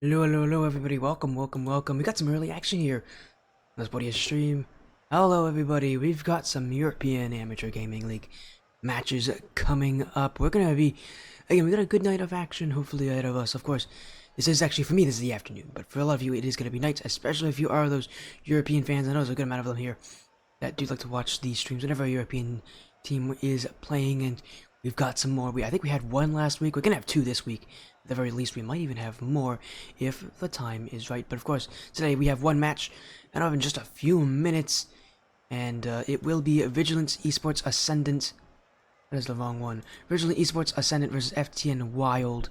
Hello, everybody. Welcome. We got some early action here. Let's body a stream. Hello, everybody. We've got some European Amateur Gaming League matches coming up. We're gonna be, again, we got a good night of action, hopefully, ahead of us. Of course, this is actually, for me, this is the afternoon, but for a lot of you, it is gonna be nights, especially if you are those European fans. I know there's a good amount of them here that do like to watch these streams whenever a European team is playing, and we've got some more. I think we had one last week. We're gonna have two this week. At the very least, we might even have more if the time is right. But of course, today we have one match, and in just a few minutes, and it will be Vigilant Esports Ascendant. That is the wrong one. Vigilant Esports Ascendant versus FTN Wild.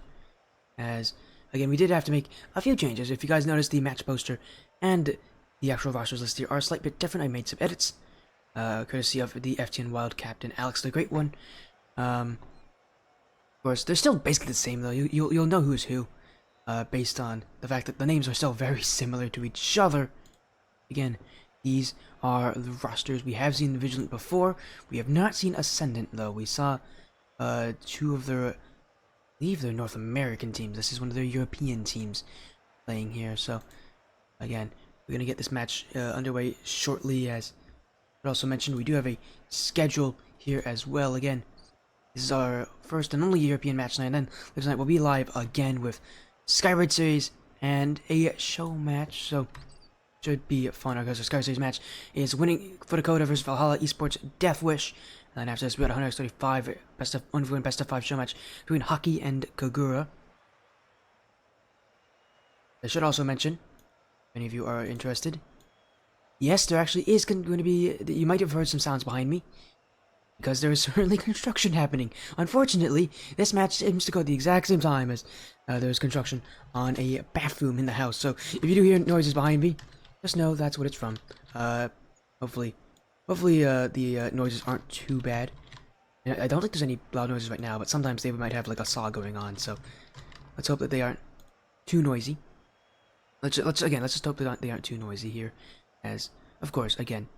As again, we did have to make a few changes. If you guys noticed, the match poster and the actual rosters list here are a slight bit different. I made some edits, courtesy of the FTN Wild captain Alex, the Great One. Of course, they're still basically the same though. You'll know who's who, based on the fact that the names are still very similar to each other. Again, these are the rosters. We have seen the Vigilant before. We have not seen Ascendant though. We saw two of their, I believe they're North American teams. This is one of their European teams playing here. So again, we're gonna get this match underway shortly. As I also mentioned, we do have a schedule here as well. Again, this is our first and only European match night, and then later tonight we'll be live again with Skyward Series and a show match, so should be fun. Because the Skyward Series match is winning for Dakota versus Valhalla Esports Death Wish, and then after this we got 135 best of 5 show match between Hockey and Kagura. I should also mention, if any of you are interested, yes, there actually is going to be, you might have heard some sounds behind me, because there is certainly construction happening. Unfortunately, this match seems to go at the exact same time as there's construction on a bathroom in the house. So if you do hear noises behind me, just know that's what it's from. Hopefully the noises aren't too bad. And I don't think there's any loud noises right now, but sometimes they might have like a saw going on. So let's hope that they aren't too noisy. Let's just hope that they aren't too noisy here. As of course, again,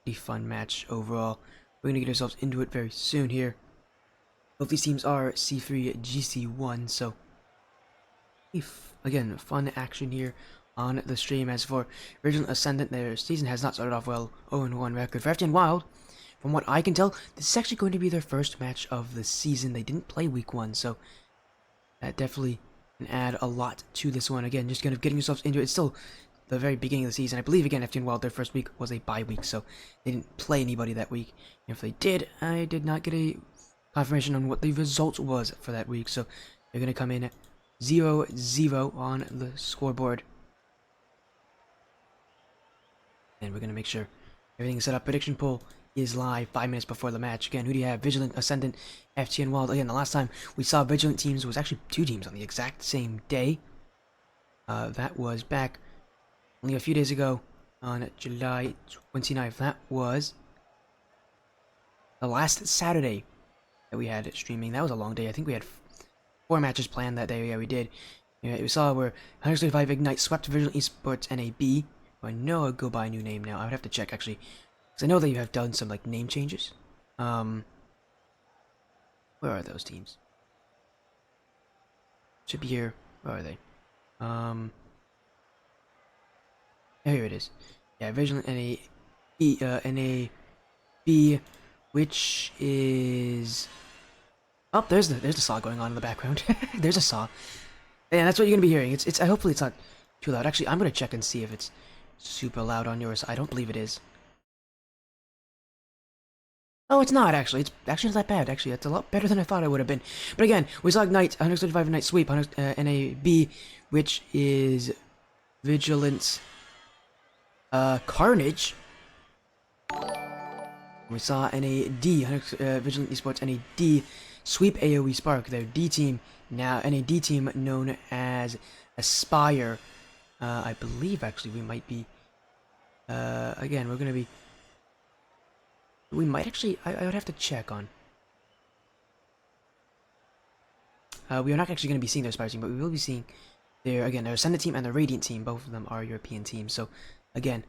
a fun match overall. We're going to get ourselves into it very soon here. Both these teams are C3, GC1, so again, fun action here on the stream. As for Vigilant Ascendant, their season has not started off well. 0-1 record. For FTN Wild, from what I can tell, this is actually going to be their first match of the season. They didn't play week 1, so that definitely can add a lot to this one. Again, just kind of getting yourselves into it. It's still the very beginning of the season. I believe, again, FTN Wild, their first week was a bye week, so they didn't play anybody that week. And if they did, I did not get a confirmation on what the result was for that week, so they're going to come in 0-0 on the scoreboard. And we're going to make sure everything is set up. Prediction poll is live 5 minutes before the match. Again, who do you have? Vigilant, Ascendant, FTN Wild. Again, the last time we saw Vigilant teams was actually 2 teams on the exact same day. That was back only a few days ago on July 29th. That was the last Saturday that we had streaming. That was a long day. I think we had 4 matches planned that day. Yeah, we did. Yeah, we saw where 135 Ignite swept Vigilant Esports NAB. I know I'll go by a new name now. I would have to check actually, because I know that you have done some like name changes. Where are those teams? Should be here. Where are they? Here it is. Yeah, Vigilant NAB, which is... Oh, there's the saw going on in the background. There's a saw. Yeah, that's what you're gonna be hearing. It's hopefully it's not too loud. Actually, I'm gonna check and see if it's super loud on yours. I don't believe it is. Oh, it's not actually. It's actually not that bad. Actually, it's a lot better than I thought it would have been. But again, we saw Ignite 135 Ignite sweep NAB, which is Vigilance Carnage. We saw NAD, Vigilant Esports NAD, sweep AoE Spark, their D team, now NAD team known as Aspire. I believe actually we might be, again, we're going to be, we might actually, I would have to check on. We are not actually going to be seeing their Aspire team, but we will be seeing their, again, their Ascendant team and their Radiant team. Both of them are European teams, so again,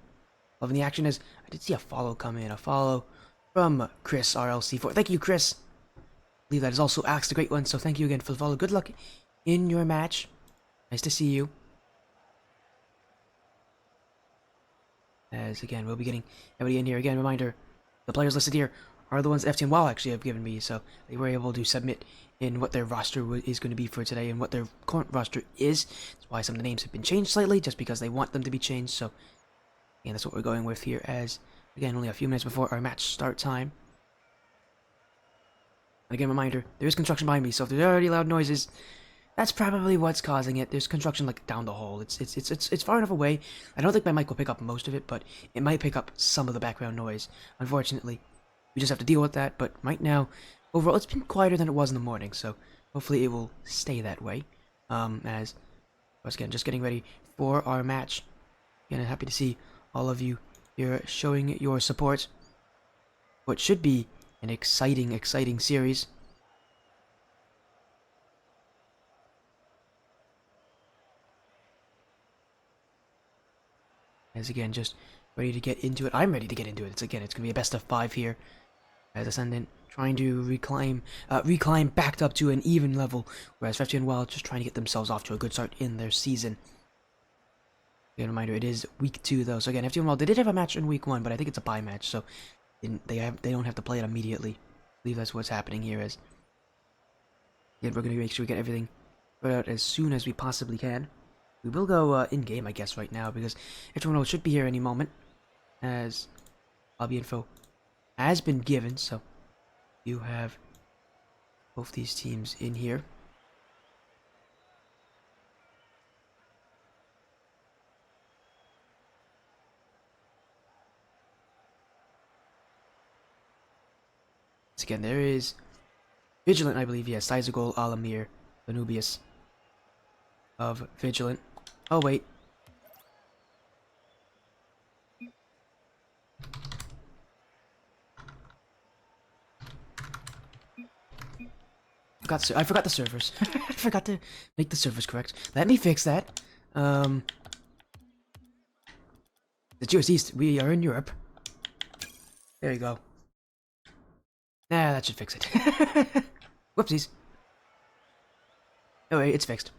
loving the action. As I did see a follow come in, a follow from Chris RLC4. Thank you, Chris. I believe that is also Alex the Great One, so thank you again for the follow. Good luck in your match. Nice to see you. As again, we'll be getting everybody in here. Again, reminder, the players listed here are the ones FTN WoW actually have given me, so they were able to submit in what their roster is going to be for today and what their current roster is. That's why some of the names have been changed slightly, just because they want them to be changed. So, again, that's what we're going with here. As again, only a few minutes before our match start time. And again, reminder, there is construction behind me, so if there's already loud noises, that's probably what's causing it. There's construction like down the hall. It's far enough away. I don't think my mic will pick up most of it, but it might pick up some of the background noise. Unfortunately, we just have to deal with that. But right now, overall, it's been quieter than it was in the morning, so hopefully it will stay that way. As once again, just getting ready for our match. Again, happy to see all of you here showing your support. What should be an exciting series. As again, just ready to get into it. I'm ready to get into it. It's going to be a best of 5 here. As Ascendant trying to reclimb back up to an even level, whereas FTN Wild just trying to get themselves off to a good start in their season. Again, reminder, it is week 2 though. So again, FTN Wild, they did have a match in week 1, but I think it's a bye match, so they don't have to play it immediately. I believe that's what's happening here. As again, we're going to make sure we get everything put out as soon as we possibly can. We will go in-game, I guess, right now, because everyone should be here any moment, as lobby info has been given, so you have both these teams in here. Once again, there is Vigilant, I believe, yes, Sizagol, Alamir, Anubius of Vigilant. Oh, wait. I forgot the servers. I forgot to make the servers correct. Let me fix that. The US East, we are in Europe. There you go. Nah, that should fix it. Whoopsies. Oh wait, it's fixed.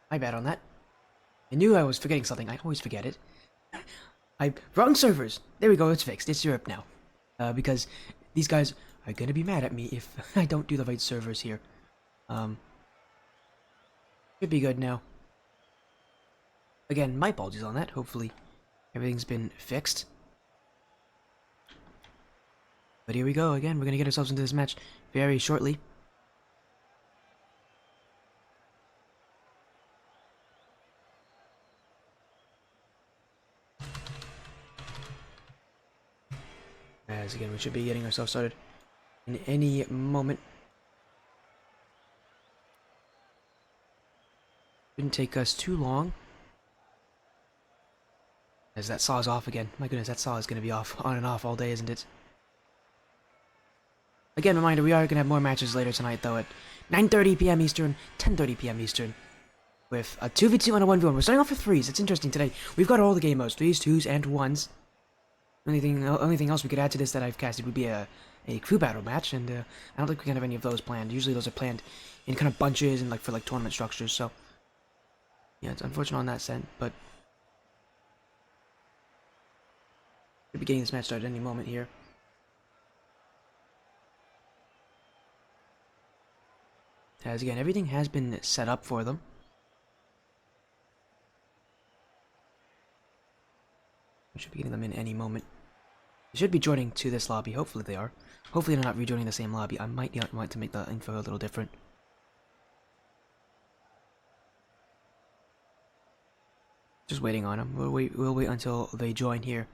My bad on that. I knew I was forgetting something. I always forget it. Wrong servers. There we go. It's fixed. It's Europe now. Because these guys are gonna be mad at me if I don't do the right servers here. Should be good now. Again, my apologies on that. Hopefully, everything's been fixed. But here we go. Again, we're gonna get ourselves into this match very shortly. As again, we should be getting ourselves started in any moment. Shouldn't take us too long. As that saw is off again. My goodness, that saw is going to be off on and off all day, isn't it? Again, reminder, we are going to have more matches later tonight, though, at 9:30 p.m. Eastern, 10:30 p.m. Eastern, with a 2v2 and a 1v1. We're starting off with 3s. It's interesting today. We've got all the game modes, 3s, 2s, and 1s. Only thing else we could add to this that I've casted would be a crew battle match, and I don't think we can have any of those planned. Usually those are planned in kind of bunches and for tournament structures, so yeah, it's unfortunate on that sense, but we'll be getting this match started any moment here. As again, everything has been set up for them. We should be getting them in any moment. They should be joining to this lobby. Hopefully they are. Hopefully they're not rejoining the same lobby. I might want to make the info a little different. Just waiting on them. We'll wait until they join here.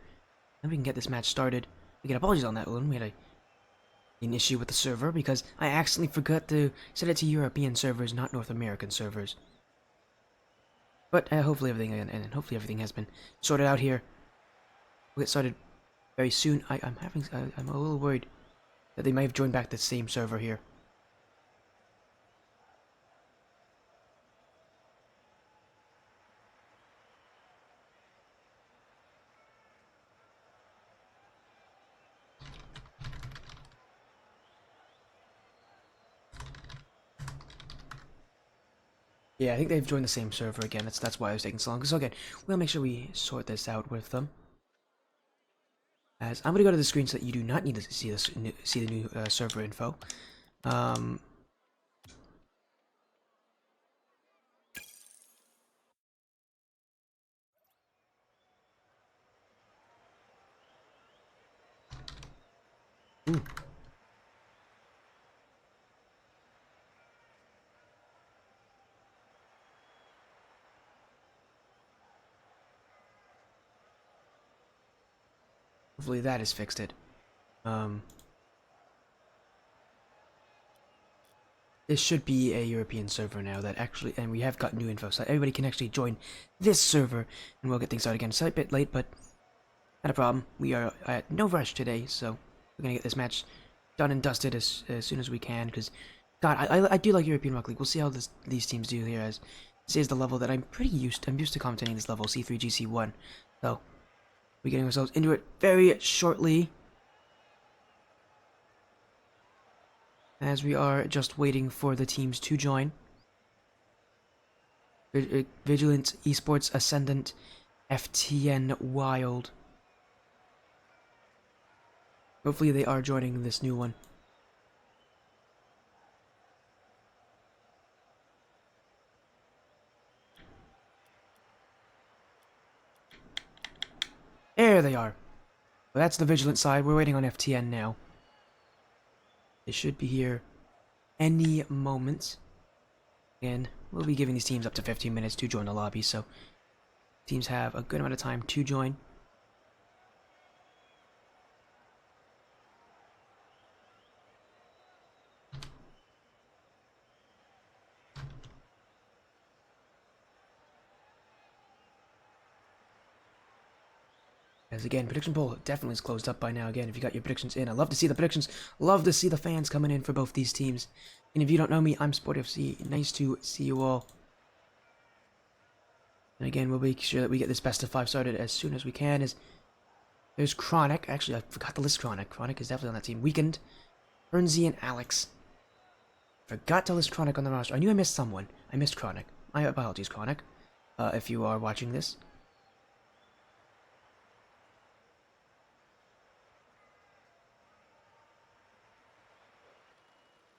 Then we can get this match started. Again, apologies on that one. We had an issue with the server because I accidentally forgot to set it to European servers, not North American servers. But hopefully everything has been sorted out here. We'll get started very soon. I'm a little worried that they might have joined back the same server here. Yeah, I think they've joined the same server again. That's why I was taking so long. So again, we'll make sure we sort this out with them. As I'm gonna go to the screen so that you do not need to see the new server info. Um, ooh. Hopefully that has fixed it. This should be a European server now that actually, and we have got new info, so everybody can actually join this server, and we'll get things started again. It's a bit late, but not a problem. We are at no rush today, so we're gonna get this match done and dusted as soon as we can, because, God, I do like European Rocket League. We'll see how these teams do here, as this is the level that I'm used to commentating this level, C3, GC1, so we're getting ourselves into it very shortly. As we are just waiting for the teams to join. Vigilant, Esports, Ascendant, FTN, Wild. Hopefully they are joining this new one. There they are. Well, that's the Vigilant side. We're waiting on FTN now. They should be here any moment. And we'll be giving these teams up to 15 minutes to join the lobby, so teams have a good amount of time to join. As again, prediction poll definitely is closed up by now. Again, if you got your predictions in, I love to see the predictions. Love to see the fans coming in for both these teams. And if you don't know me, I'm SportFC. Nice to see you all. And again, we'll make sure that we get this best of 5 started as soon as we can. As there's Chronic. Actually, I forgot to list Chronic. Chronic is definitely on that team. Weekend, Bernsey, and Alex. Forgot to list Chronic on the roster. I knew I missed someone. I missed Chronic. My apologies, Chronic. If you are watching this.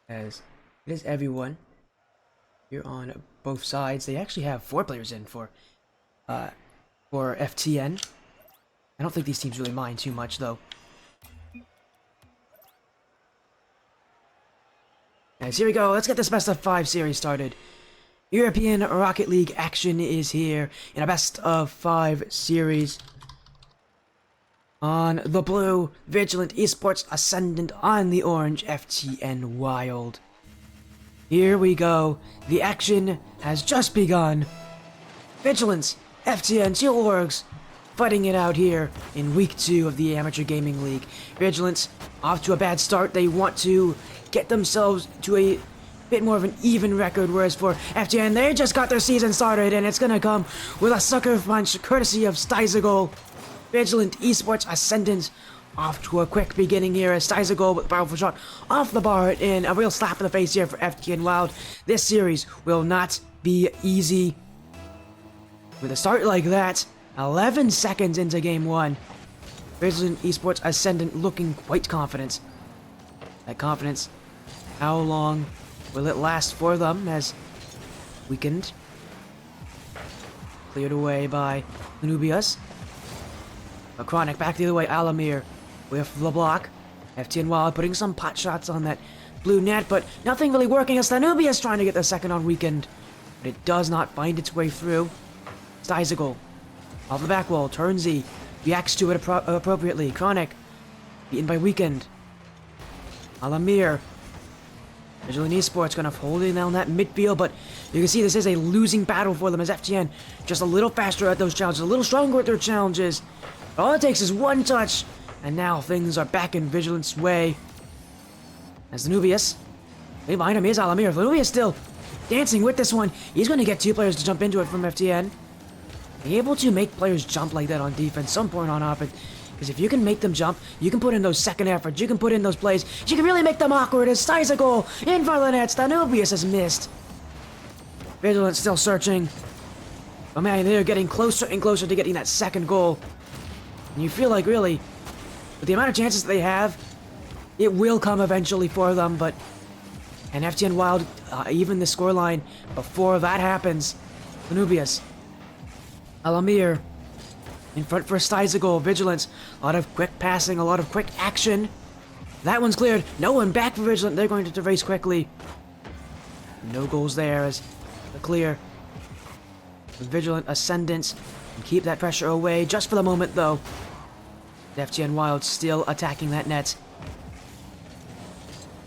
As it is everyone here on both sides. They actually have 4 players in for FTN. I don't think these teams really mind too much, though. As here we go. Let's get this best of 5 series started. European Rocket League action is here in a best of 5 series. On the blue, Vigilant, Esports, Ascendant. On the orange, FTN, Wild. Here we go. The action has just begun. Vigilance, FTN, 2 orgs fighting it out here in week 2 of the Amateur Gaming League. Vigilance off to a bad start. They want to get themselves to a bit more of an even record, whereas for FTN, they just got their season started, and it's gonna come with a sucker punch courtesy of Stizagol. Vigilant, Esports, Ascendant off to a quick beginning here as Stizagol with a powerful shot off the bar and a real slap in the face here for FTN Wild. This series will not be easy. With a start like that, 11 seconds into game 1, Vigilant, Esports, Ascendant looking quite confident. That confidence, how long will it last for them as Weekend cleared away by Anubius. A Chronic back the other way, Alamir with the block. FTN Wild putting some pot shots on that blue net, but nothing really working as Anubius trying to get the second on Weekend. But it does not find its way through. Stizagol off the back wall, Turnsy reacts to it appropriately. Chronic beaten by Weekend. Alamir. Vigilant Esports kind of holding down that midfield, but you can see this is a losing battle for them as FTN just a little faster at those challenges, a little stronger at their challenges. All it takes is one touch, and now things are back in Vigilant's way. As Anubius, behind him is Alamir. Anubius still dancing with this one. He's going to get 2 players to jump into it from FTN. Be able to make players jump like that on defense, some point on offense. Because if you can make them jump, you can put in those second efforts, you can put in those plays, you can really make them awkward as Stizagol in front of the net. Anubius has missed. Vigilant still searching. But man, they're getting closer and closer to getting that second goal. And you feel like, really, with the amount of chances that they have, it will come eventually for them, but... And FTN Wild, even the scoreline before that happens. Anubius. Alamir. In front for Stizagol. Vigilance. A lot of quick passing, a lot of quick action. That one's cleared. No one back for Vigilant. They're going to race quickly. No goals there as the clear. Vigilant Ascendant. And keep that pressure away just for the moment, though. FTN Wild still attacking that net.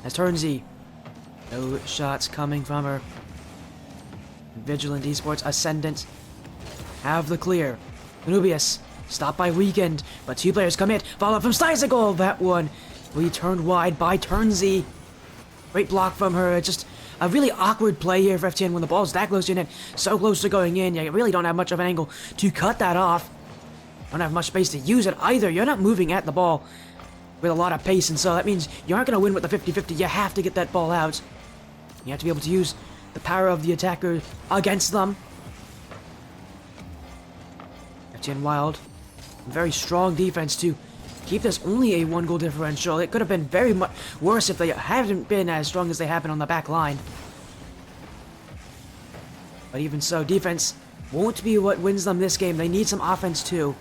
As Turnsey. No shots coming from her. Vigilant Esports Ascendant have the clear. Anubius stopped by Weekend, but 2 players commit. Follow up from Stizagol. That one returned wide by Turnsey. Great block from her. Just a really awkward play here for FTN when the ball's that close to your net, so close to going in. You really don't have much of an angle to cut that off. Don't have much space to use it either. You're not moving at the ball with a lot of pace, and so that means you aren't going to win with the 50-50. You have to get that ball out. You have to be able to use the power of the attacker against them. FTN Wild, very strong defense to keep this only a 1-goal differential. It could have been very much worse if they hadn't been as strong as they have been on the back line. But even so, defense won't be what wins them this game. They need some offense too.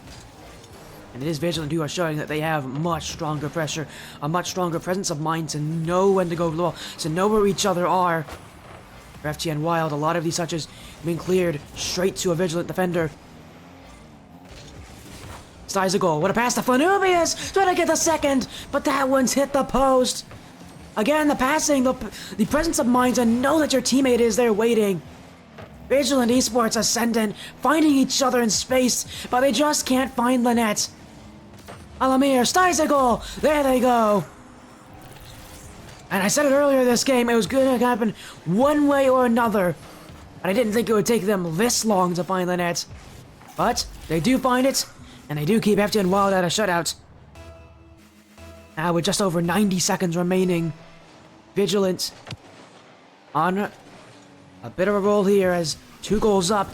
And it is Vigilant who are showing that they have much stronger pressure, a much stronger presence of mind to know when to go for the ball, to know where each other are. For FTN Wild, a lot of these touches have been cleared straight to a Vigilant defender. Stizagol, what a pass to Anubius! Trying to get the second, but that one's hit the post. Again, the passing, the presence of mind to know that your teammate is there waiting. Vigilant Esports Ascendant finding each other in space, but they just can't find the net. Alamir, Stizagol, there they go. And I said it earlier this game, it was going to happen one way or another. And I didn't think it would take them this long to find the net. But they do find it, and they do keep FTN Wild at a shutout. Now with just over 90 seconds remaining, Vigilant on a bit of a roll here as 2 goals up.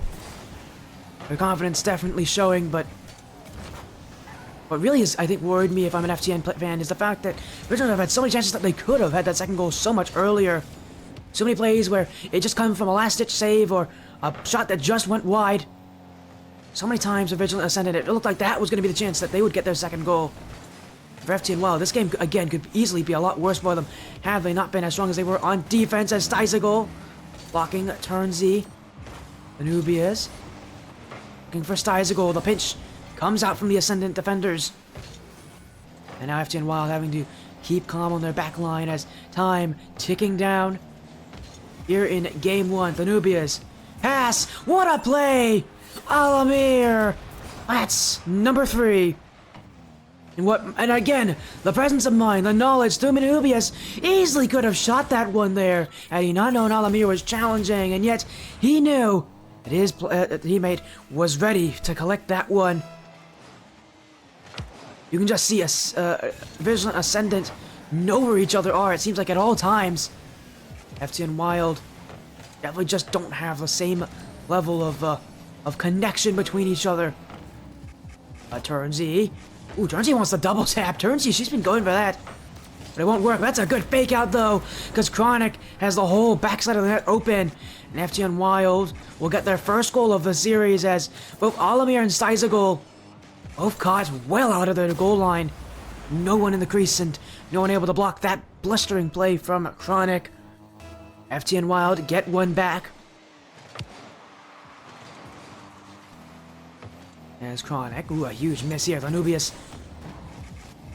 Their confidence definitely showing, but what really is, I think, worried me if I'm an FTN fan is the fact that Vigilant have had so many chances that they could have had that second goal so much earlier. So many plays where it just comes from a last-ditch save or a shot that just went wide. So many times for Vigilant Ascendant, it looked like that was going to be the chance that they would get their second goal. For FTN Wild, this game, again, could easily be a lot worse for them had they not been as strong as they were on defense as Stizagol. Blocking Turnsey. Anubius. Looking for Stizagol. The pinch comes out from the Ascendant defenders. And now FTN Wild having to keep calm on their back line as time ticking down. Here in game 1, Anubius. Pass! What a play! Alamir! That's number 3. And again, the presence of mind, the knowledge, Anubius easily could have shot that one there had he not known Alamir was challenging, and yet he knew that his teammate was ready to collect that one. You can just see a Vigilant Ascendant know where each other are, it seems like at all times. FTN Wild definitely just don't have the same level of connection between each other. Turnsey. Ooh, Turnsey wants the double tap. Turnsey, she's been going for that. But it won't work. That's a good fake out, though, because Chronic has the whole backside of the net open. And FTN Wild will get their first goal of the series as both Alamir and Stizagol both caught well out of their goal line. No one in the crease and no one able to block that blistering play from Chronic. FTN Wild get one back. As Chronic, ooh, a huge miss here. Anubius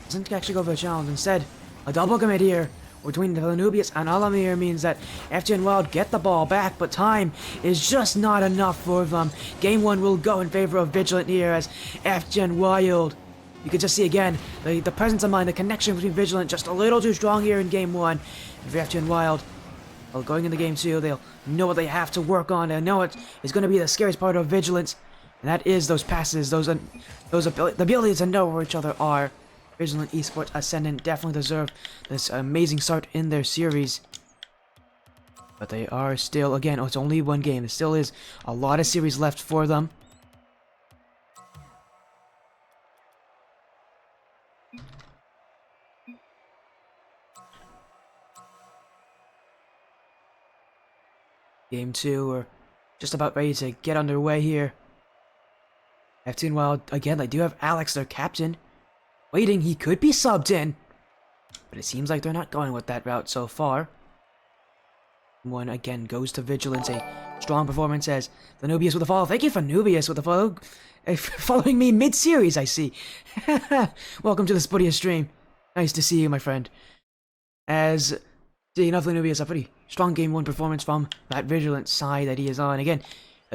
doesn't actually go for a challenge. Instead, a double commit here between Anubius and Alamir means that FTN Wild get the ball back, but time is just not enough for them. Game 1 will go in favor of Vigilant here as FTN Wild. You can just see again the presence of mind, the connection between Vigilant just a little too strong here in Game 1. And for FTN Wild, well, going into Game 2, they'll know what they have to work on. They know it is going to be the scariest part of Vigilance. And that is those passes, the ability to know where each other are. Vigilant Esports Ascendant definitely deserve this amazing start in their series. But they are still, again, it's only one game. There still is a lot of series left for them. Game 2, we're just about ready to get underway here. FTN Wild, again, they do have Alex, their captain, waiting. He could be subbed in, but it seems like they're not going with that route so far. One again goes to Vigilant, a strong performance as the Nubius with a follow. Thank you for Nubius with a follow. Following me mid-series, I see. Welcome to the Spoodia stream. Nice to see you, my friend. As enough the Nubius, a pretty strong game 1 performance from that Vigilant side that he is on. Again,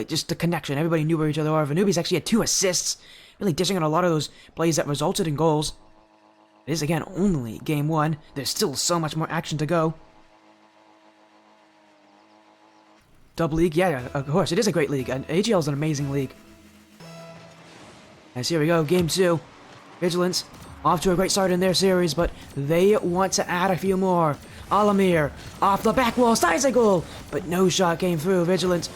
just the connection. Everybody knew where each other are. Vanubius actually had 2 assists, really dishing on a lot of those plays that resulted in goals. It is, again, only game 1. There's still so much more action to go. Dub League? Yeah, of course. It is a great league. And AGL is an amazing league. As here we go, game 2. Vigilance off to a great start in their series, but they want to add a few more. Alamir off the back wall, size a goal, but no shot came through. Vigilance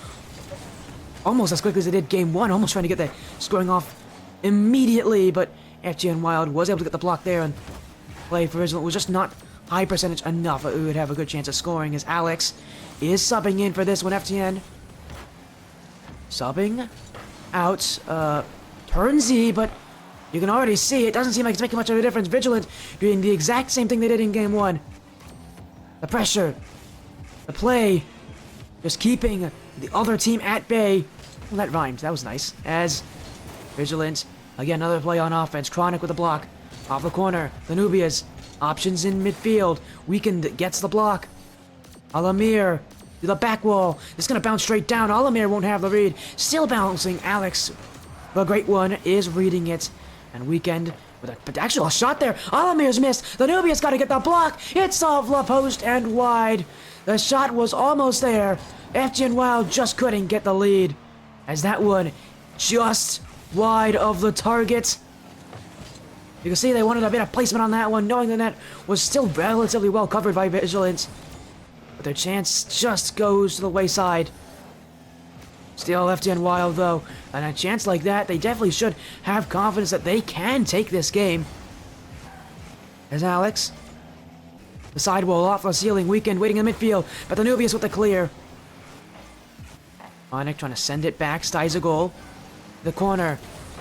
almost as quickly as they did game 1, almost trying to get the scoring off immediately, but FTN Wild was able to get the block there, and play for Vigilant was just not high percentage enough. It would have a good chance of scoring as Alex is subbing in for this one. FTN subbing out Turnsy, but you can already see it doesn't seem like it's making much of a difference. Vigilant doing the exact same thing they did in game 1. The pressure, the play, just keeping the other team at bay. Well, that rhymed. That was nice. As Vigilant, again, another play on offense. Chronic with the block. Off the corner. The Nubias. Options in midfield. Weekend gets the block. Alamir to the back wall. It's going to bounce straight down. Alamir won't have the read. Still bouncing. Alex, the great one, is reading it. And Weekend with a actual shot there. Alamir's missed. The Nubias got to get the block. It's off the post and wide. The shot was almost there. FTN Wild just couldn't get the lead. As that one just wide of the target. You can see they wanted a bit of placement on that one, knowing the net was still relatively well covered by Vigilance. But their chance just goes to the wayside. Still FTN Wild though, and a chance like that, they definitely should have confidence that they can take this game. As Alex, the sidewall off the ceiling, Weekend waiting in the midfield, but the Nubius with the clear. Onik trying to send it back, styes a goal. The corner,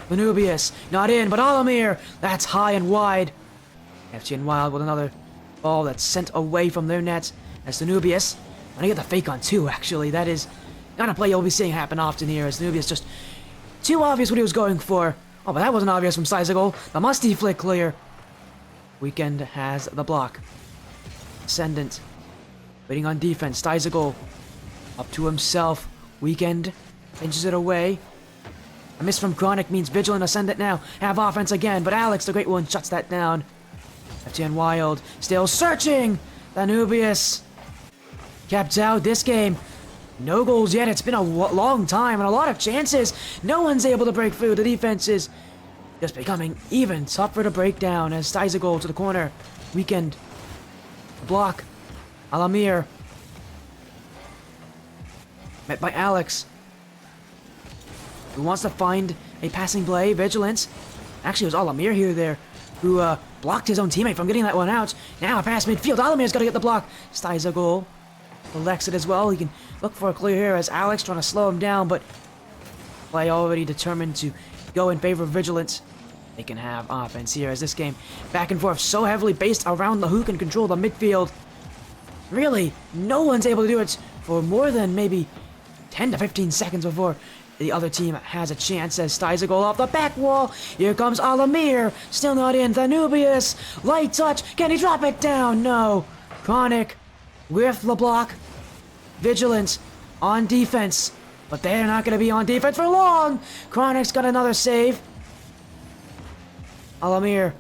the Nubius, not in, but Alamir, that's high and wide. FTN Wild with another ball that's sent away from their net. As the Nubius, when I get the fake on 2, actually, that is not a play you'll be seeing happen often here, as Nubius just too obvious what he was going for. Oh, but that wasn't obvious from Sizagol. The musty flick clear. Weekend has the block. Ascendant waiting on defense. Sizagol up to himself. Weekend inches it away. A miss from Chronic means Vigilant Ascendant now have offense again, but Alex, the great one, shuts that down. FTN Wild still searching. The Nubius kept out this game. No goals yet. It's been a long time and a lot of chances. No one's able to break through. The defense is just becoming even tougher to break down as Sizagol to the corner. Weekend. Block. Alamir. Met by Alex, who wants to find a passing play. Vigilance. Actually, it was Alamir here there who blocked his own teammate from getting that one out. Now a pass midfield. Alamir's got to get the block. Sizagol collects it as well. He can look for a clear here as Alex trying to slow him down, but play already determined to go in favor of Vigilance. They can have offense here as this game back and forth so heavily based around the who can control the midfield. Really, no one's able to do it for more than maybe 10 to 15 seconds before the other team has a chance as Sizagol off the back wall. Here comes Alamir, still not in. The Nubius, light touch. Can he drop it down? No. Chronic with the block. Vigilance on defense, but they're not going to be on defense for long. Chronic's got another save. Alamir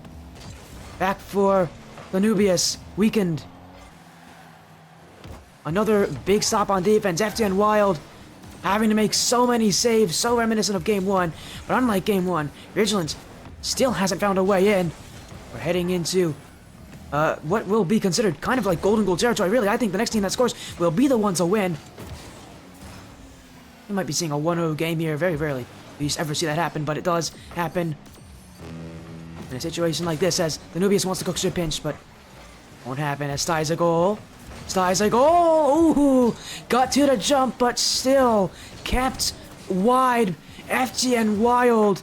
back for the Nubius. Weakened. Another big stop on defense. FTN Wild having to make so many saves, so reminiscent of game 1. But unlike game 1, Vigilant still hasn't found a way in. We're heading into what will be considered kind of like golden goal territory. Really, I think the next team that scores will be the one to win. We might be seeing a 1-0 game here. Very rarely do you ever see that happen, but it does happen in a situation like this, as the Nubius wants to cook shit pinch, but won't happen as Sty's a goal. Sty's a goal! Ooh! Got to the jump, but still kept wide. FTN Wild.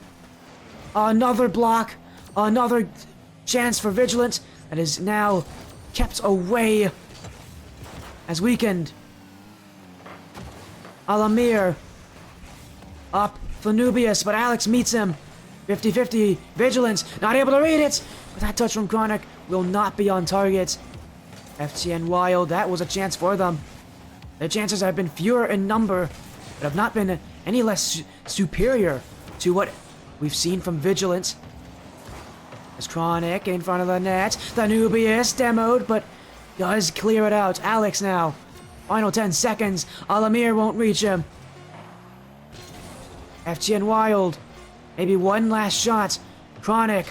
Another block. Another chance for Vigilant that is now kept away as Weekend. Alamir up for Nubius, but Alex meets him. 50-50. Vigilant not able to read it. But that touch from Chronic will not be on target. FTN Wild, that was a chance for them. Their chances have been fewer in number, but have not been any less superior to what we've seen from Vigilant. As Chronic in front of the net. The Nubius demoed, but does clear it out. Alex now. Final 10 seconds. Alamir won't reach him. FTN Wild. Maybe one last shot. Chronic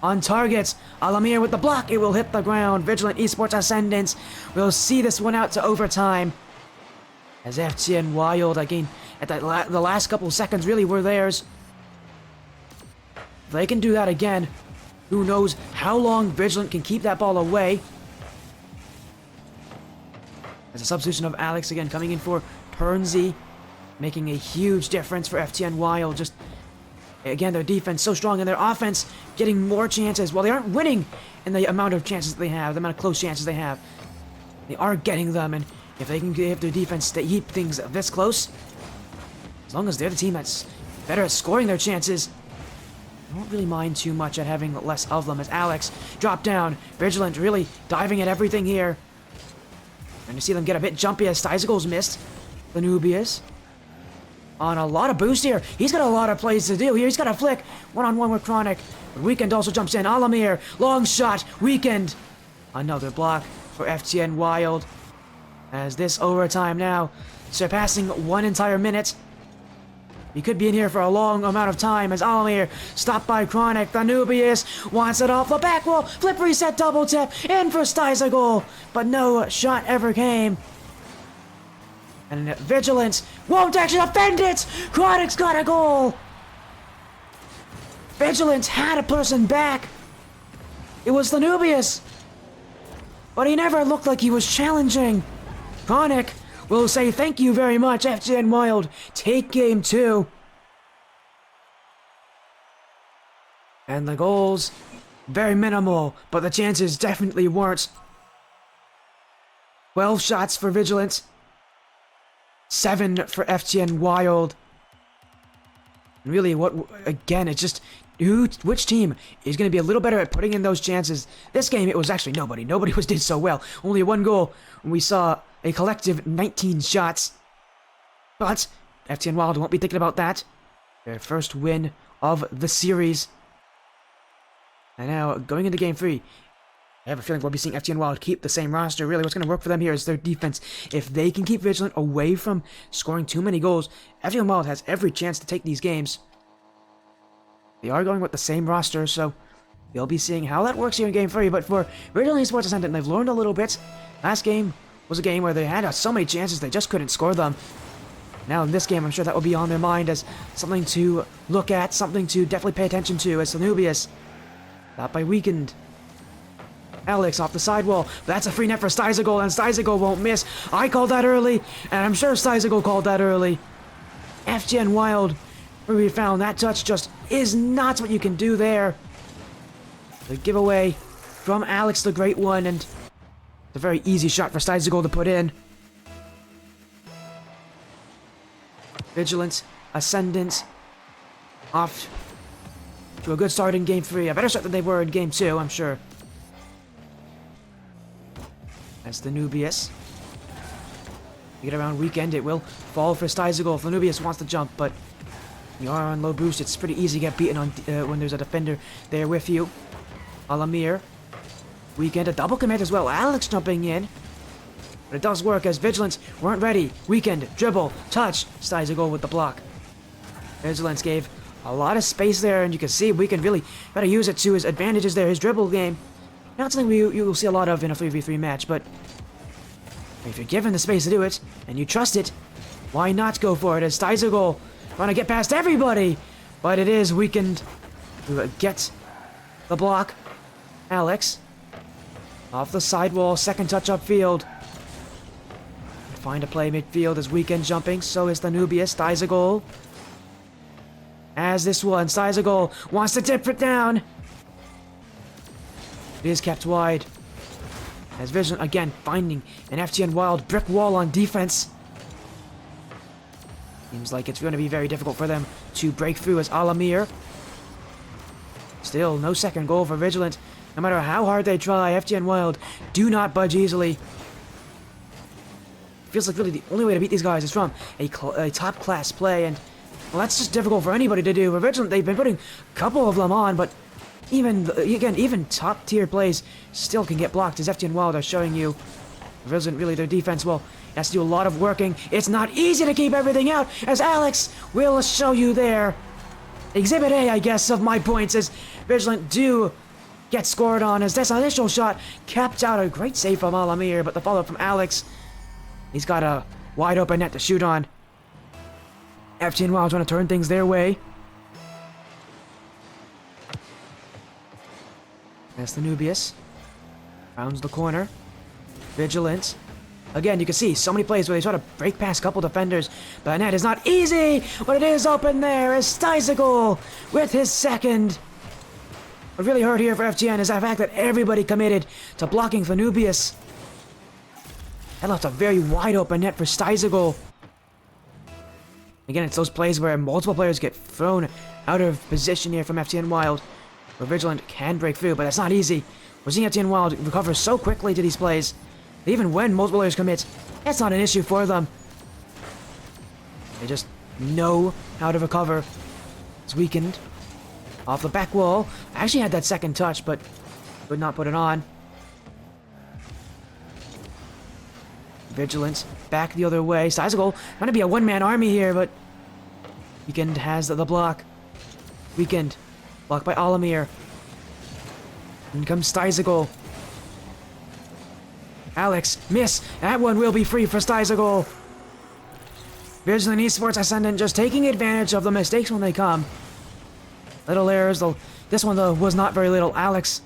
on target. Alamir with the block. It will hit the ground. Vigilant Esports Ascendant will see this one out to overtime. As FTN Wild, again, at the last couple seconds really were theirs. If they can do that again, who knows how long Vigilant can keep that ball away. As a substitution of Alex again coming in for Pernsey, making a huge difference for FTN Wild. Just, again, their defense so strong and their offense getting more chances. While they aren't winning in the amount of chances that they have, the amount of close chances they have, they are getting them. And if they can give their defense to keep things this close, as long as they're the team that's better at scoring their chances, I don't really mind too much at having less of them. As Alex dropped down, Vigilant really diving at everything here. And you see them get a bit jumpy as Stizagle's missed. Lanubius on a lot of boost here. He's got a lot of plays to do here. He's got a flick. One-on-one with Chronic. But Weekend also jumps in. Alamir, long shot. Weekend. Another block for FTN Wild. As this overtime now surpassing 1 entire minute. He could be in here for a long amount of time as Alamir stopped by Chronic. The Nubius wants it off the back wall. Flip reset, double tap, in for Stizagol. But no shot ever came. And Vigilant won't actually defend it. Chronic's got a goal. Vigilant had a person back. It was the Nubius. But he never looked like he was challenging. Chronic will say thank you very much, FTN Wild. Take game 2. And the goals, very minimal, but the chances definitely weren't. 12 shots for Vigilant. 7 for FTN Wild. And really, again, it's just which team is going to be a little better at putting in those chances. This game, it was actually nobody. Nobody did so well. Only 1 goal, and we saw a collective 19 shots. But FTN Wild won't be thinking about that. Their first win of the series. And now, going into game 3, I have a feeling we'll be seeing FTN Wild keep the same roster. Really, what's going to work for them here is their defense. If they can keep Vigilant away from scoring too many goals, FTN Wild has every chance to take these games. They are going with the same roster, so you'll be seeing how that works here in game 3. But for Vigilant Esports Ascendant, they've learned a little bit. Last game was a game where they had so many chances, they just couldn't score them. Now in this game, I'm sure that will be on their mind as something to look at, something to definitely pay attention to as Sanubius. Not by Weekend. Alex off the sidewall. That's a free net for Stizagol, and Stizagol won't miss. I called that early, and I'm sure Stizagol called that early. FTN Wild, where we found that touch just is not what you can do there. The giveaway from Alex the Great One, and it's a very easy shot for Stizagol to put in. Vigilant, Ascendant, off to a good start in game 3. A better start than they were in game 2, I'm sure. As the Nubius. You get around Weekend, it will fall for Stizagol if the Nubius wants to jump, but you are on low boost. It's pretty easy to get beaten on when there's a defender there with you. Alamir. Weekend, a double commit as well. Alex jumping in. But it does work as Vigilance weren't ready. Weekend, dribble, touch. Stizagol with the block. Vigilance gave a lot of space there, and you can see Weekend really better use it to his advantages there. His dribble game. Not something you'll see a lot of in a 3v3 match, but if you're given the space to do it, and you trust it, why not go for it? As Steizergol trying to get past everybody, but it is weakened to get the block. Alex, off the sidewall, second touch upfield. Find a play midfield is weekend jumping, so is the Nubius. Steizergol. As this one, Steizergol wants to tip it down. It is kept wide. As Vigilant again finding an FTN Wild brick wall on defense. Seems like it's going to be very difficult for them to break through as Alamir. Still, no second goal for Vigilant. No matter how hard they try, FTN Wild do not budge easily. Feels like really the only way to beat these guys is from a top-class play, and well, that's just difficult for anybody to do. For Vigilant, they've been putting a couple of them on, but even top-tier plays still can get blocked, as FTN Wild are showing you. Vigilant, really, their defense, well, has to do a lot of working. It's not easy to keep everything out, as Alex will show you there. Exhibit A, I guess, of my points, as Vigilant do get scored on, as this initial shot capped out. A great save from Alamir, but the follow-up from Alex, he's got a wide open net to shoot on. FTN Wild trying to turn things their way. That's the Nubius. Rounds the corner. Vigilant. Again, you can see so many plays where they try to break past a couple defenders, but the net is not easy, but it is open there as Steizergol with his second. What really hurt here for FTN is the fact that everybody committed to blocking the Nubius. That left a very wide open net for Steizergol. Again, it's those plays where multiple players get thrown out of position here from FTN Wild, where Vigilant can break through, but that's not easy. We're seeing FTN Wild recover so quickly to these plays. Even when multiple players commit, that's not an issue for them. They just know how to recover. It's weakened. Off the back wall. I actually had that second touch, but would not put it on. Vigilant back the other way. Steizergol trying to be a one-man army here, but Weekend has the block. Weekend blocked by Alamir. In comes Steizergol. Alex, miss. That one will be free for Steizergol. Vigilant Esports Ascendant just taking advantage of the mistakes when they come. Little errors, though. This one, though, was not very little. Alex,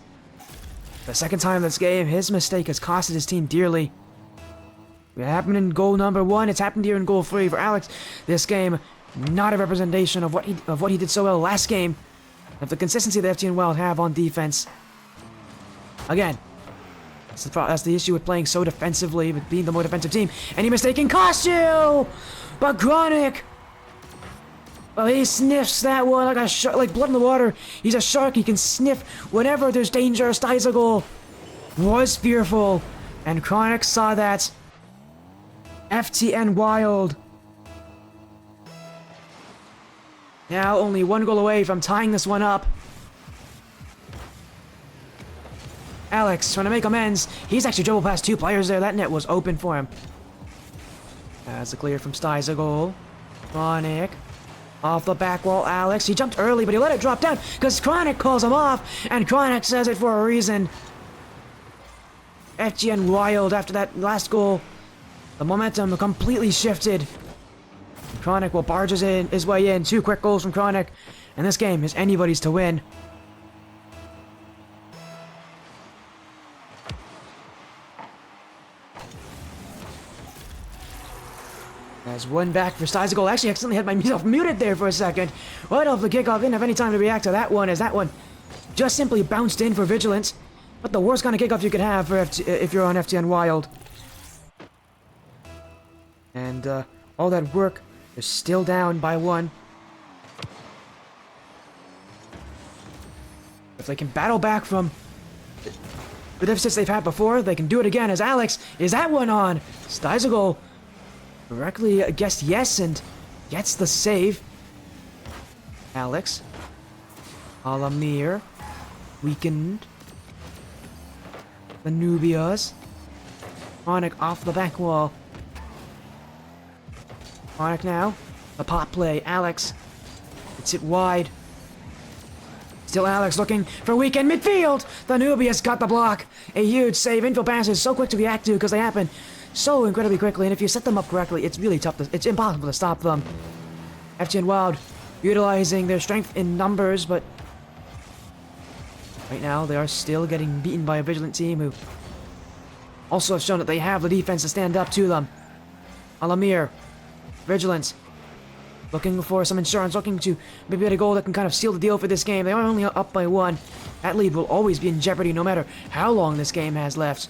the second time this game, his mistake has costed his team dearly. It happened in goal number 1. It's happened here in goal 3 for Alex. This game, not a representation of what he did so well last game. Of the consistency that FTN Wild have on defense. Again, that's the issue with playing so defensively, with being the more defensive team. Any mistake can cost you! But Chronic, well, he sniffs that one like a shark, like blood in the water. He's a shark. He can sniff whenever there's danger. Steizergol was fearful, and Chronic saw that. FTN Wild now only one goal away from tying this one up. Alex trying to make amends. He's actually dribbled past 2 players there. That net was open for him. As a clear from Steizergol. Chronic. Off the back wall, Alex. He jumped early, but he let it drop down because Chronic calls him off, and Chronic says it for a reason. FTN Wild, after that last goal, the momentum completely shifted. Chronic will barges in his way in. 2 quick goals from Chronic, and this game is anybody's to win. As one back for Steizergol. Actually, accidentally had myself muted there for a second. Right off the kickoff, didn't have any time to react to that one, as that one just simply bounced in for Vigilant. But the worst kind of kickoff you could have for if you're on FTN Wild. And all that work is still down by 1. If they can battle back from the deficits they've had before, they can do it again. As Alex, is that one on? Steizergol correctly guessed yes and gets the save. Alex. Alamir. Weakened. The Nubias. Chronic off the back wall. Chronic now. The pop play. Alex. It's it wide. Still Alex looking for weekend midfield. The Nubius got the block. A huge save. Infield passes so quick to react to because they happen so incredibly quickly. And if you set them up correctly, it's really tough. It's impossible to stop them. FTN Wild utilizing their strength in numbers, but right now they are still getting beaten by a Vigilant team who also have shown that they have the defense to stand up to them. Alamir, Vigilant, looking for some insurance, looking to maybe get a goal that can kind of seal the deal for this game. They are only up by 1. That lead will always be in jeopardy no matter how long this game has left.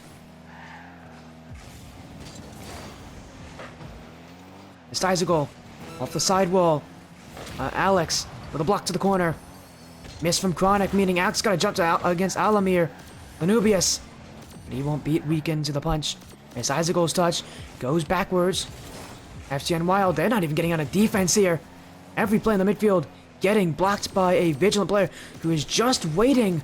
Styes a goal off the side wall. Alex with a block to the corner. Miss from Chronic, meaning Alex got to jump to against Alamir. Anubius. He won't beat Weekend to the punch. As Isaac's touch goes backwards. FTN Wild, they're not even getting on a defense here. Every play in the midfield getting blocked by a Vigilant player who is just waiting.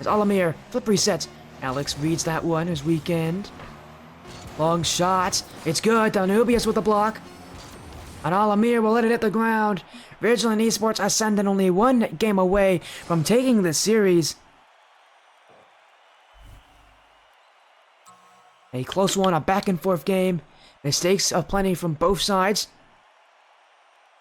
As Alamir, flip reset. Alex reads that one as Weekend. Long shot. It's good. Danubius with the block. And Alamir will let it hit the ground. Vigilant Esports Ascendant only 1 game away from taking this series. A close one, a back and forth game. Mistakes of plenty from both sides.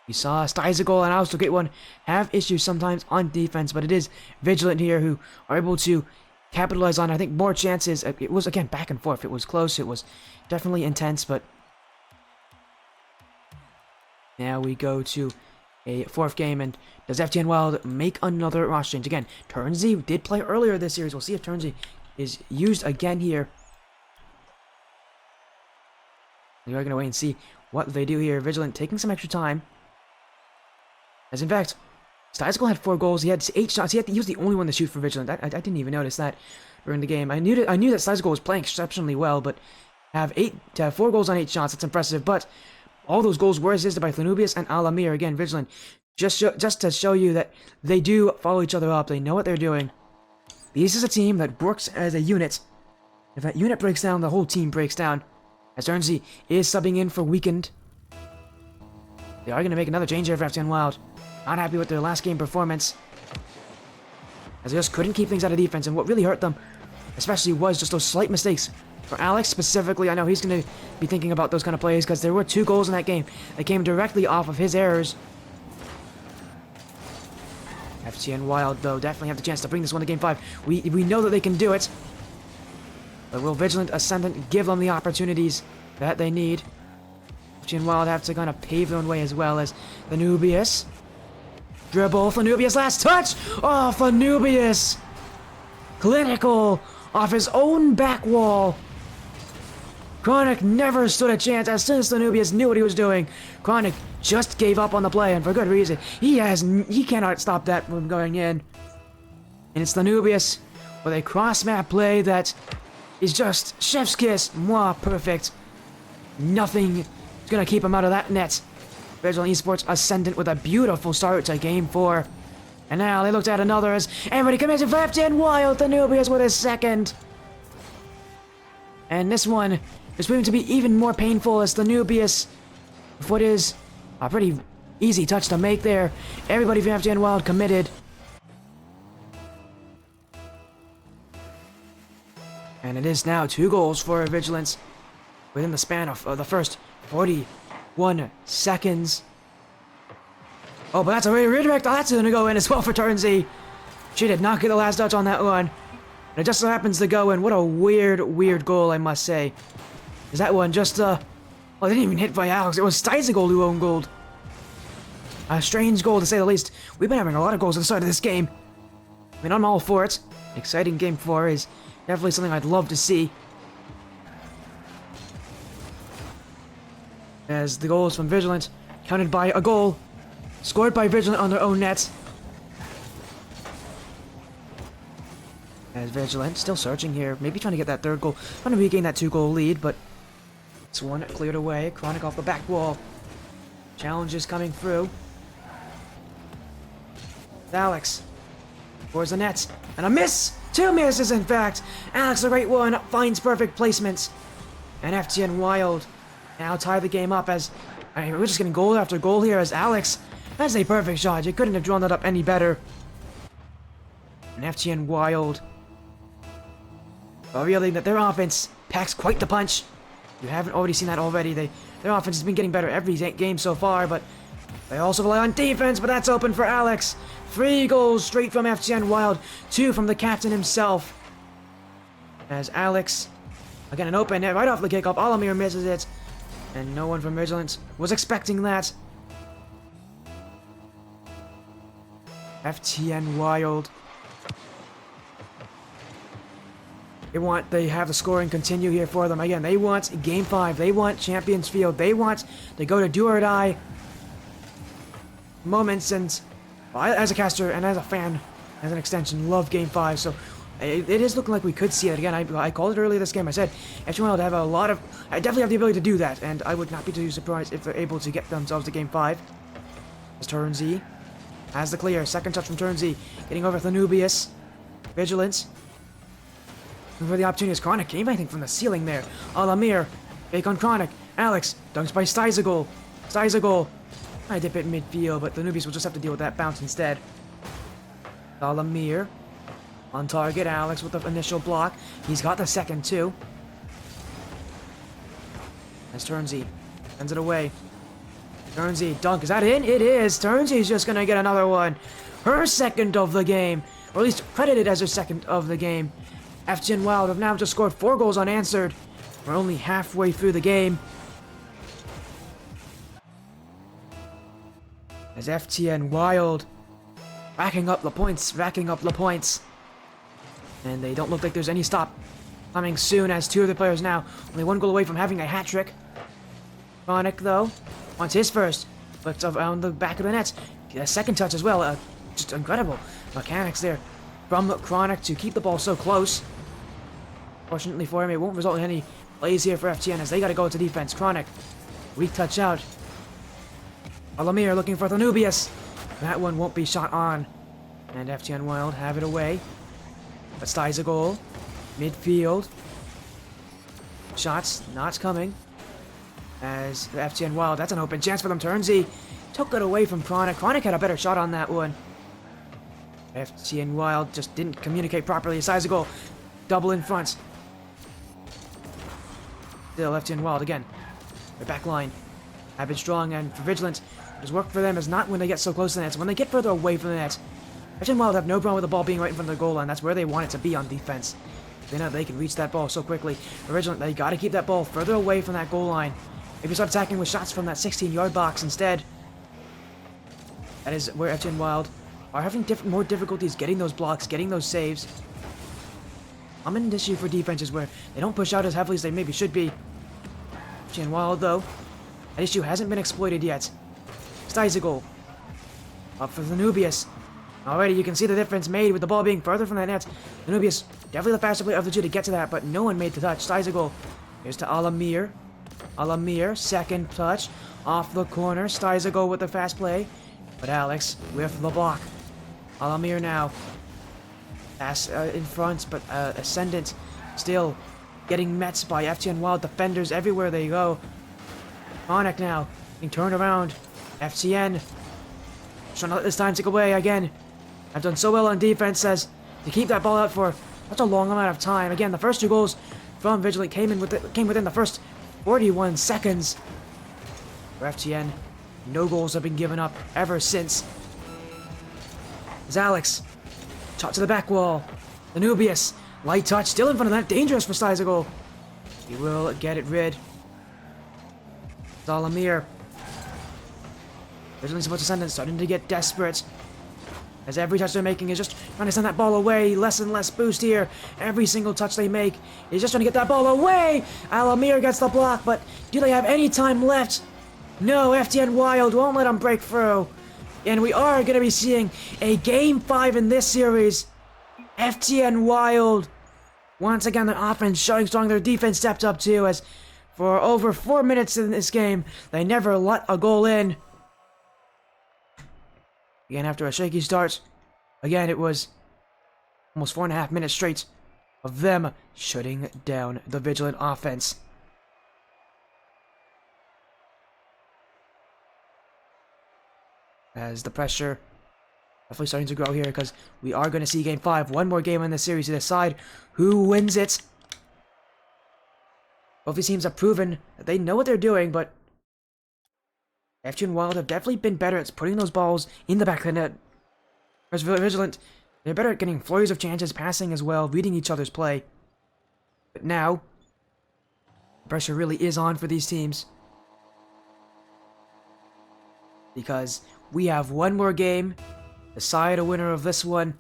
We saw Stizagol and also Great One have issues sometimes on defense, but it is Vigilant here who are able to capitalize on, I think, more chances. It was, again, back and forth. It was close. It was definitely intense, but now we go to a 4th game, and does FTN Wild make another roster change? Again, Turnsey did play earlier this series. We'll see if Turnsey is used again here. We are going to wait and see what they do here. Vigilant taking some extra time. As in fact, Stizagol had 4 goals. He had 8 shots. He was the only one to shoot for Vigilant. I didn't even notice that during the game. I knew that Stizagol was playing exceptionally well, but to have 4 goals on 8 shots, that's impressive. But all those goals were assisted by Thanubius and Alamir. Again, Vigilant, just to show you that they do follow each other up. They know what they're doing. This is a team that works as a unit. If that unit breaks down, the whole team breaks down. As Turnsey is subbing in for Weekend. They are going to make another change here for FTN Wild. Not happy with their last game performance, as they just couldn't keep things out of defense, and what really hurt them, especially, was just those slight mistakes. For Alex specifically, I know he's going to be thinking about those kind of plays, because there were 2 goals in that game that came directly off of his errors. FTN Wild, though, definitely have the chance to bring this one to Game 5. We know that they can do it, but will Vigilant Ascendant give them the opportunities that they need? FTN Wild have to kind of pave their own way as well, as the Nubius. Dribble, Fanubius, last touch! Oh, Fanubius! Clinical off his own back wall. Chronic never stood a chance. As soon as Fanubius knew what he was doing, Chronic just gave up on the play, and for good reason. He cannot stop that from going in. And it's Fanubius with a cross-map play that is just chef's kiss. Mwah, perfect. Nothing is going to keep him out of that net. Vigilant Esports Ascendant with a beautiful start to Game 4. And now they looked at another as everybody commits it for FTN Wild. The Nubius with his 2nd. And this one is proving to be even more painful as the Nubius, with what is a pretty easy touch to make there. Everybody from FTN Wild committed. And it is now 2 goals for Vigilance within the span of the first 41 seconds. Oh, but that's a redirect. Oh, that's going to go in as well for Turnsey. She did not get the last touch on that one. And it just so happens to go in. What a weird goal, I must say. Is that one just, well, it didn't even hit by Alex. It was Stizagol who owned goal. A strange goal, to say the least. We've been having a lot of goals at the start of this game. I mean, I'm all for it. Exciting Game 4 is definitely something I'd love to see. As the goals from Vigilant counted by a goal scored by Vigilant on their own net. As Vigilant still searching here, maybe trying to get that 3rd goal, trying to regain that 2-goal lead, but it's one cleared away. Chronic off the back wall. Challenges coming through. Alex towards the net, and a miss. 2 misses, in fact. Alex, the Great One, finds perfect placements, and FTN Wild now tie the game up. As we're just getting goal after goal here, as Alex has a perfect shot. You couldn't have drawn that up any better. And FTN Wild are realizing that their offense packs quite the punch. You haven't already seen that already. Their offense has been getting better every game so far, but they also rely on defense, but that's open for Alex. 3 goals straight from FTN Wild, 2 from the captain himself. As Alex, again an open net right off the kickoff, Alamir misses it. And no one from Vigilant was expecting that. FTN Wild. They have the scoring continue here for them. Again, they want Game 5. They want Champions Field. They want to go to do or die moments. And as a caster and as a fan, as an extension, love Game 5. So it is looking like we could see it. Again, I called it earlier this game. I said FTN Wild have I definitely have the ability to do that. And I would not be too surprised if they're able to get themselves to Game 5. As Turnsy has the clear. Second touch from Turnsy. Getting over Nubius. Vigilance. For the opportunity is Chronic came, I think, from the ceiling there. Alamir, fake on Chronic. Alex, dunks by Stizagol. Stizagol. I dip it in midfield, but the Nubius will just have to deal with that bounce instead. Alamir. On target, Alex with the initial block. He's got the second, too. As Turnsy sends it away. Turnsy, dunk. Is that in? It is. Turnsy's just going to get another one. Her second of the game. Or at least credited as her second of the game. FTN Wild have now just scored 4 goals unanswered. We're only halfway through the game. As FTN Wild racking up the points. And they don't look like there's any stop coming soon, as 2 of the players now only 1 goal away from having a hat-trick. Chronic, though, wants his first. Flips around the back of the net. A second touch as well. Just incredible mechanics there from Chronic to keep the ball so close. Fortunately for him, it won't result in any plays here for FTN as they got to go to defense. Chronic, weak touch out. Alamir looking for the Nubius. That one won't be shot on. And FTN Wild have it away. But Sty's a goal. Midfield. Shots not coming. As the FTN Wild, that's an open chance for them. Turnsy took it away from Chronic. Chronic had a better shot on that one. FTN Wild just didn't communicate properly. Size a goal. Double in front. Still FTN Wild again. Their back line have been strong, and for Vigilant, what's worked for them is not when they get so close to the net. It's when they get further away from the net. FTN Wild have no problem with the ball being right in front of the goal line. That's where they want it to be on defense. They know they can reach that ball so quickly. For Vigilant, they got to keep that ball further away from that goal line. Maybe start attacking with shots from that 16-yard box instead. That is where FTN Wild are having more difficulties getting those blocks, getting those saves. Common issue for defenses where they don't push out as heavily as they maybe should be. FTN Wild, though, that issue hasn't been exploited yet. Stizagol. Up for the Nubius. Already, you can see the difference made with the ball being further from that net. The Nubius, definitely the faster player of the 2 to get to that, but no one made the touch. Stizagol. Here's to Alamir. Alamir, second touch. Off the corner. Stizagol with the fast play. But Alex with the block. Alamir now. Pass in front, but Ascendant still getting met by FTN Wild defenders everywhere they go. Chronic now being turned around. FTN trying to let this time tick away again. I've done so well on defense, says to keep that ball out for such a long amount of time. Again, the first 2 goals from Vigilant came within the first 41 seconds. For FTN, no goals have been given up ever since. As Alex, shot to the back wall. The Nubius, light touch, still in front of that. Dangerous for Stizagol. He will get it rid. Alamir. Vigilant's supposed to send it, starting to get desperate. As every touch they're making is just trying to send that ball away. Less and less boost here. Every single touch they make is just trying to get that ball away. Alamir gets the block, but do they have any time left? No, FTN Wild won't let them break through. And we are going to be seeing a Game 5 in this series. FTN Wild. Once again, their offense showing strong. Their defense stepped up too, as for over 4 minutes in this game, they never let a goal in. Again, after a shaky start, again, it was almost 4.5 minutes straight of them shutting down the Vigilant offense. As the pressure Definitely starting to grow here because we are going to see Game 5. One more game in the series to decide who wins it. Both these teams have proven that they know what they're doing, but FTN Wild have definitely been better at putting those balls in the back of the net. Whereas Vigilant, they're better at getting flurries of chances, passing as well, reading each other's play. But now, the pressure really is on for these teams. Because we have one more game. Decide a winner of this one.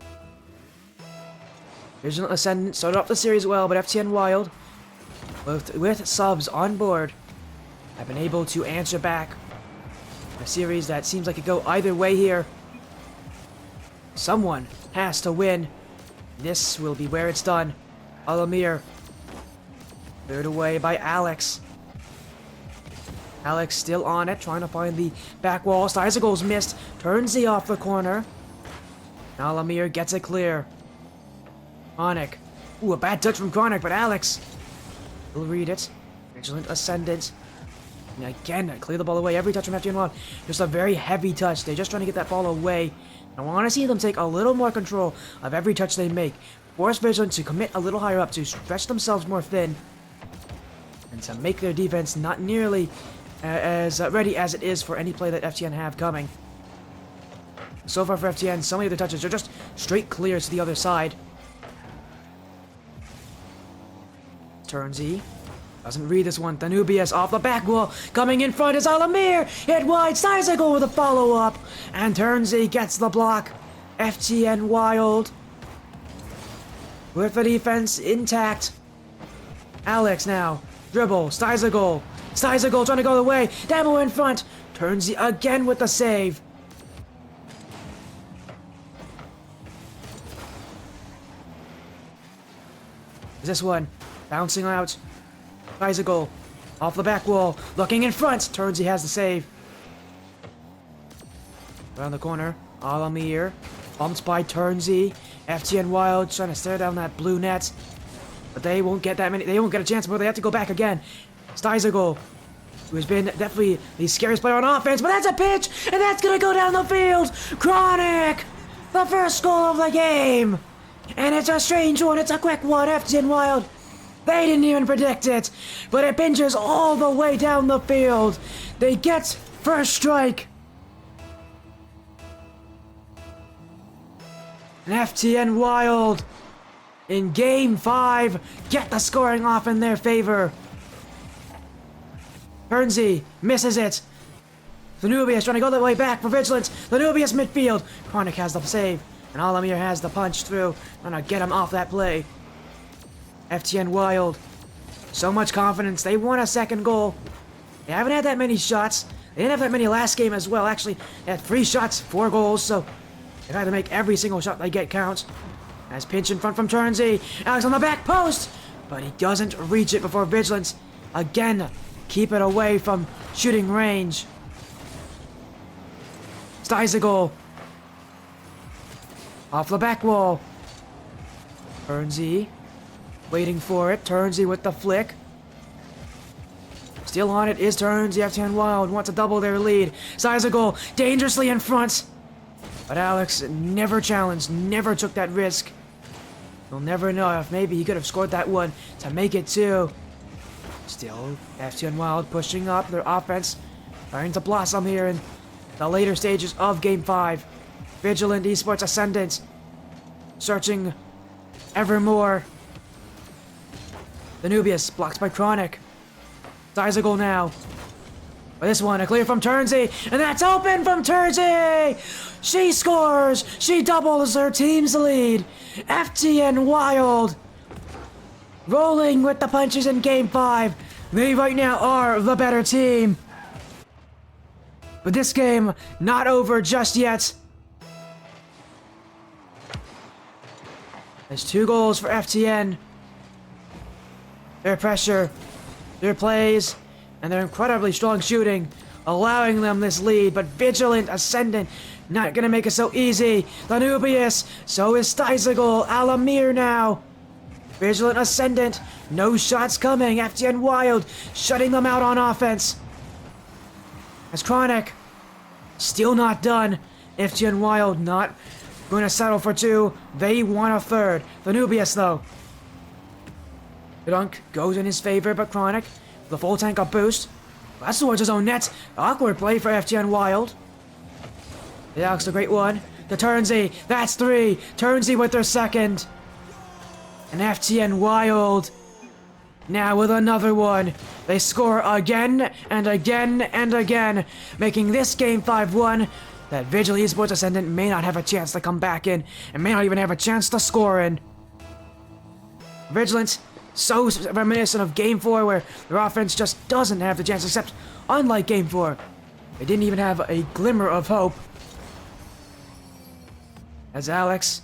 Vigilant Ascendant started off the series well, but FTN Wild, with subs on board, have been able to answer back. A series that seems like it could go either way here. Someone has to win. This will be where it's done. Alamir, cleared away by Alex. Alex still on it, trying to find the back wall. Stizagol's missed. Turns the off the corner. Alamir gets it clear. Chronic. Ooh, a bad touch from Chronic, but Alex will read it. Vigilant Ascendant. And again, clear the ball away. Every touch from FTN Wild. Just a very heavy touch. They're just trying to get that ball away. I want to see them take a little more control of every touch they make. Force Vigilant to commit a little higher up, to stretch themselves more thin. And to make their defense not nearly as ready as it is for any play that FTN have coming. So far for FTN, so many of the touches are just straight clears to the other side. Turnsy doesn't read this one. Danubius off the back wall. Coming in front is Alamir. Hit wide. Stizagol with a follow-up. And Turnsy gets the block. FTN Wild with the defense intact. Alex now. Dribble. Stizagol. Stizagol trying to go the way. Damo in front. Turnsy again with the save. This one bouncing out. Stizagol off the back wall. Looking in front. Turnsy has the save. Around the corner. Alamir. Bumped by Turnsy. FTN Wild trying to stare down that blue net. But they won't get that many. They won't get a chance before they have to go back again. Stizagol, who has been definitely the scariest player on offense, but that's a pitch, and that's gonna go down the field. Chronic, the first goal of the game, and it's a strange one. It's a quick one. FTN Wild, they didn't even predict it, but it pinches all the way down the field. They get first strike. And FTN Wild, in Game 5, get the scoring off in their favor. Turnsy misses it. Danubius trying to go the way back for Vigilant. Danubius midfield. Chronic has the save. And Alamir has the punch through. Trying to get him off that play. FTN Wild. So much confidence. They won a second goal. They haven't had that many shots. They didn't have that many last game as well. Actually, they had 3 shots, 4 goals. So they've had to make every single shot they get count. Nice pinch in front from Turnsy. Alex on the back post. But he doesn't reach it before Vigilant again keep it away from shooting range. Stizagol off the back wall. Turnsy waiting for it. Turnsy with the flick. Still on it is Turnsy. FTN Wild wants to double their lead. Stizagol dangerously in front. But Alex never challenged, never took that risk. We'll never know if maybe he could have scored that one to make it 2. Still, FTN Wild pushing up their offense, trying to blossom here in the later stages of Game 5. Vigilant Esports Ascendant, searching ever more. Danubius blocked by Chronic. Stizagol now. But this one, a clear from Turnsy, and that's open from Turnsy! She scores! She doubles her team's lead! FTN Wild rolling with the punches in Game 5. They right now are the better team. But this game, not over just yet. There's 2 goals for FTN. Their pressure, their plays, and their incredibly strong shooting, allowing them this lead. But Vigilant Ascendant, not gonna make it so easy. Danubius, so is Stizagol. Alamir now. Vigilant Ascendant, no shots coming. FTN Wild shutting them out on offense. As Chronic, still not done. FTN Wild not Gonna settle for 2. They want a 3rd. The Nubius, though. The dunk goes in his favor, but Chronic, the full tank up boost. That's towards his own net. Awkward play for FTN Wild. The Alex, the great one. To Turnsey. That's 3. Turnsey with their 2nd. And FTN Wild now with another one. They score again and again and again, making this game 5-1 that Vigilant Esports Ascendant may not have a chance to come back in and may not even have a chance to score in. Vigilant, so reminiscent of Game 4 where their offense just doesn't have the chance, except unlike Game 4, they didn't even have a glimmer of hope. As Alex,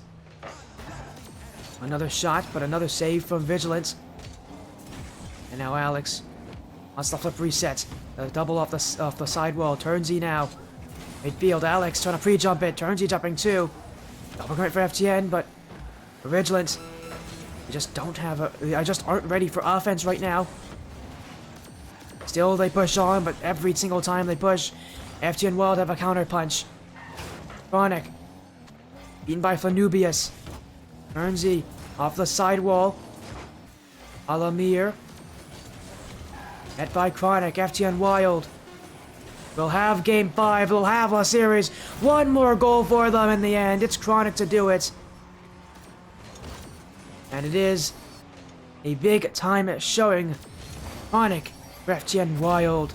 another shot, but another save from Vigilant. And now Alex wants the flip reset. Double off the sidewall. Turnsey now. Midfield, Alex trying to pre-jump it. Turnsey jumping too. Double commit for FTN, but for Vigilant, they just don't have they just aren't ready for offense right now. Still, they push on, but every single time they push, FTN Wild have a counter punch. Chronic, beaten by Flanubius. Turnsey off the sidewall. Alamir. Met by Chronic. FTN Wild will have Game 5. They'll have a series. One more goal for them in the end. It's Chronic to do it. And it is a big time showing. Chronic for FTN Wild.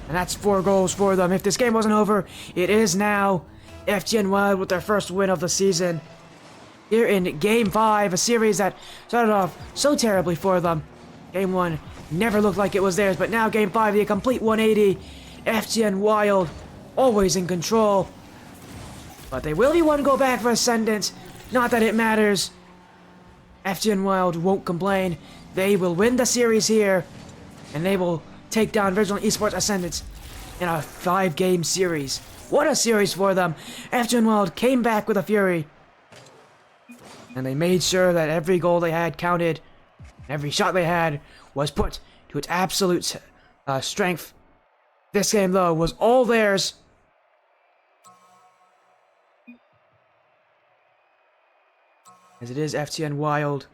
And that's 4 goals for them. If this game wasn't over, it is now. FTN Wild with their first win of the season. Here in Game 5, a series that started off so terribly for them. Game 1 never looked like it was theirs, but now Game 5, the complete 180. FTN Wild, always in control. But they will be one goal back for Ascendant. Not that it matters. FTN Wild won't complain. They will win the series here, and they will take down Vigilant Esports Ascendant in a 5-game series. What a series for them. FTN Wild came back with a fury. And they made sure that every goal they had counted. Every shot they had was put to its absolute strength. This game, though, was all theirs. As it is FTN Wild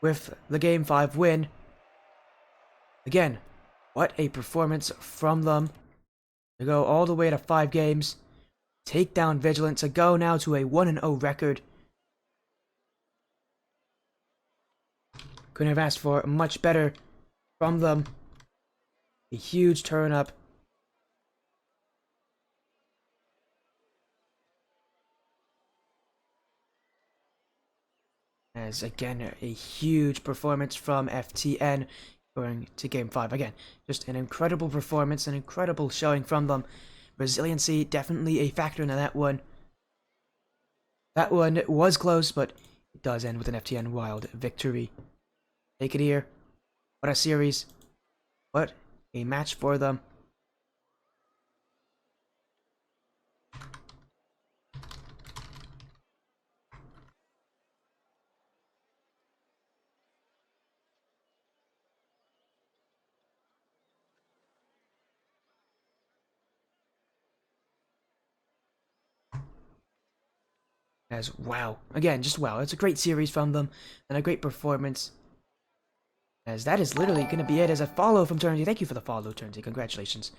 with the Game 5 win. Again, what a performance from them. To go all the way to 5 games. Take down Vigilant to go now to a 1-0 record. Couldn't have asked for much better from them. A huge turn up. As again, a huge performance from FTN going to Game 5. Again, just an incredible performance, an incredible showing from them. Resiliency, definitely a factor in that one. That one was close, but it does end with an FTN Wild victory. Take it here. What a series. What a match for them. As wow. Again, just wow. It's a great series from them and a great performance. As that is literally going to be it as a follow from Turnsey. Thank you for the follow, Turnsey. Congratulations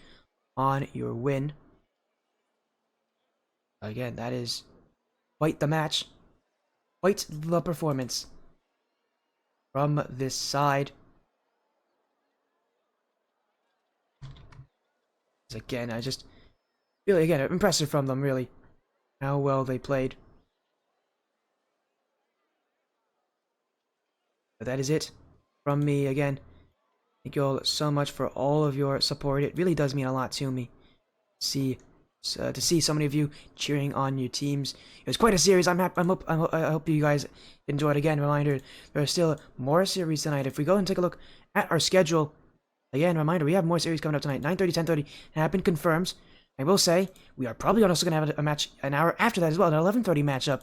on your win. Again, that is quite the match. Quite the performance from this side. As again, I just really, again, impressive from them, really. How well they played. But that is it from me again. Thank you all so much for all of your support. It really does mean a lot to me. To see so many of you cheering on your teams. It was quite a series. I hope you guys enjoyed. Again, reminder, there are still more series tonight. If we go and take a look at our schedule, again, reminder, we have more series coming up tonight. 9:30, 10:30 have been confirmed. I will say, we are probably also going to have a match an hour after that as well, an 11:30 matchup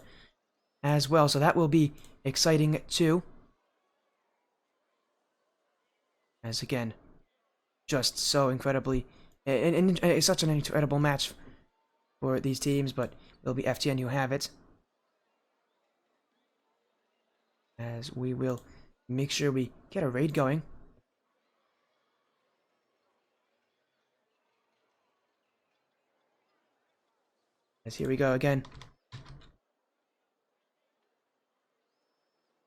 as well. So that will be exciting too. As again, just so incredibly, and such an incredible match for these teams, but it'll be FTN who have it. As we will make sure we get a raid going. As here we go again.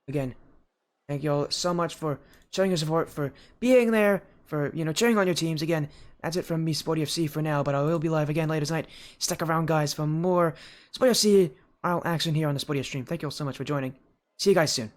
Again, thank you all so much for showing your support, for being there, for, cheering on your teams. Again, that's it from me, Sporty FC, for now, but I will be live again later tonight. Stick around, guys, for more Sporty FC action here on the Sporty stream. Thank you all so much for joining. See you guys soon.